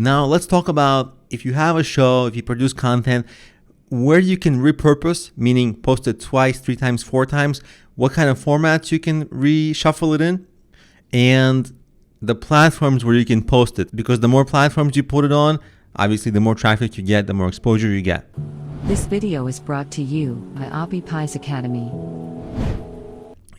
Now let's talk about if you have a show, if you produce content, where you can repurpose, meaning post it twice, 3 times, 4 times, what kind of formats you can reshuffle it in, and the platforms where you can post it. Because the more platforms you put it on, obviously the more traffic you get, the more exposure you get. This video is brought to you by Abi Pies Academy.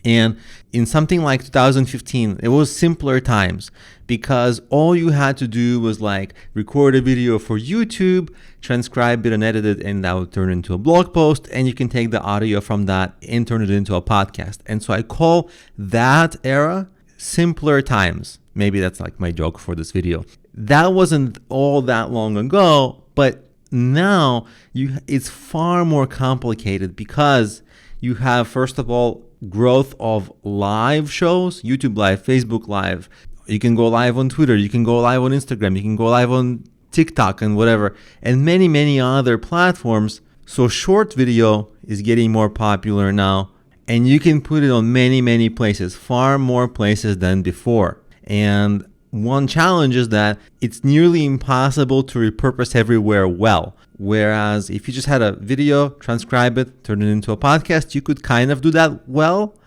And in something like 2015, it was simpler times because all you had to do was like record a video for YouTube, transcribe it and edit it, and that would turn into a blog post. And you can take the audio from that and turn it into a podcast. And so I call that era simpler times. Maybe that's like my joke for this video. That wasn't all that long ago, but now it's far more complicated because you have, first of all, growth of live shows, YouTube Live, Facebook Live. You can go live on Twitter, you can go live on Instagram, you can go live on TikTok and whatever, and many, many other platforms. So short video is getting more popular now, and you can put it on many, many places, far more places than before. And one challenge is that it's nearly impossible to repurpose everywhere well. Whereas if you just had a video, transcribe it, turn it into a podcast, you could kind of do that well.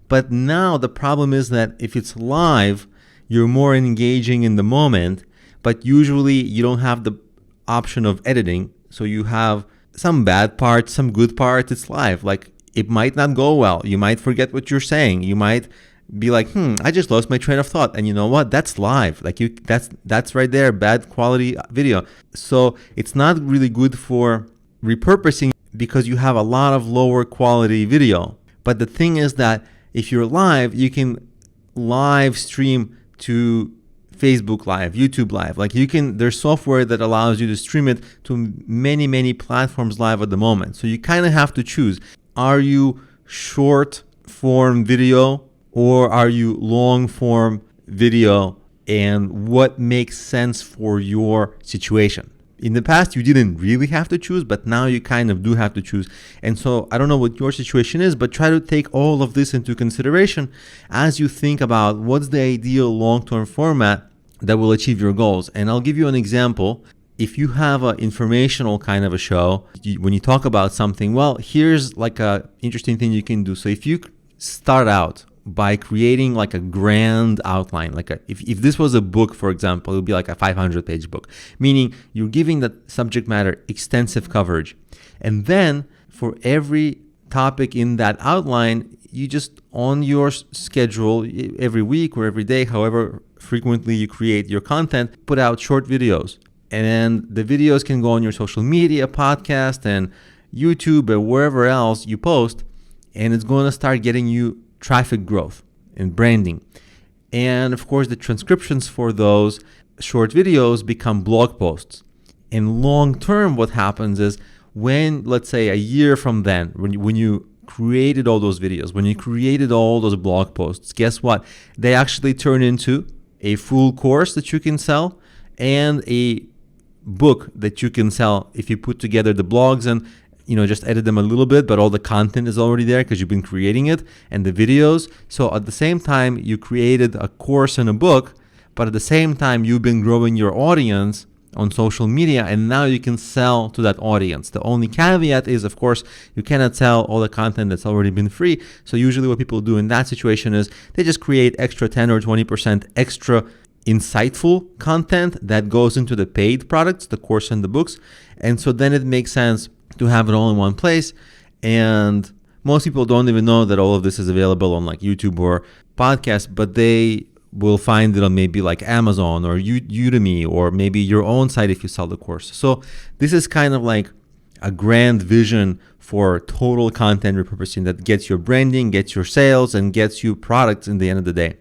But now the problem is that if it's live, you're more engaging in the moment, but usually you don't have the option of editing. So you have some bad parts, some good parts. It's live. Like it might not go well. You might forget what you're saying. You might be like, I just lost my train of thought. And you know what? That's live. Like that's right there, bad quality video. So it's not really good for repurposing because you have a lot of lower quality video. But the thing is that if you're live, you can live stream to Facebook Live, YouTube Live. Like there's software that allows you to stream it to many, many platforms live at the moment. So you kind of have to choose. Are you short form video or are you long form video, and what makes sense for your situation? In the past, you didn't really have to choose, but now you kind of do have to choose. And so I don't know what your situation is, but try to take all of this into consideration as you think about what's the ideal long-term format that will achieve your goals. And I'll give you an example. If you have an informational kind of a show, when you talk about something, well, here's like a interesting thing you can do. So if you start out by creating like a grand outline, like if this was a book, for example, it would be like a 500-page book, meaning you're giving the subject matter extensive coverage. And then for every topic in that outline, you just on your schedule every week or every day, however frequently you create your content, put out short videos. And the videos can go on your social media, podcast, and YouTube, or wherever else you post, and it's going to start getting you traffic growth and branding. And of course, the transcriptions for those short videos become blog posts. And long term, what happens is when, let's say a year from then, when you created all those videos, when you created all those blog posts, guess what? They actually turn into a full course that you can sell and a book that you can sell if you put together the blogs and just edit them a little bit, but all the content is already there because you've been creating it, and the videos. So at the same time, you created a course and a book, but at the same time, you've been growing your audience on social media, and now you can sell to that audience. The only caveat is, of course, you cannot sell all the content that's already been free. So usually what people do in that situation is they just create extra 10 or 20% extra insightful content that goes into the paid products, the course and the books. And so then it makes sense to have it all in one place. And most people don't even know that all of this is available on like YouTube or podcasts, but they will find it on maybe like Amazon or Udemy or maybe your own site if you sell the course. So this is kind of like a grand vision for total content repurposing that gets your branding, gets your sales, and gets you products in the end of the day.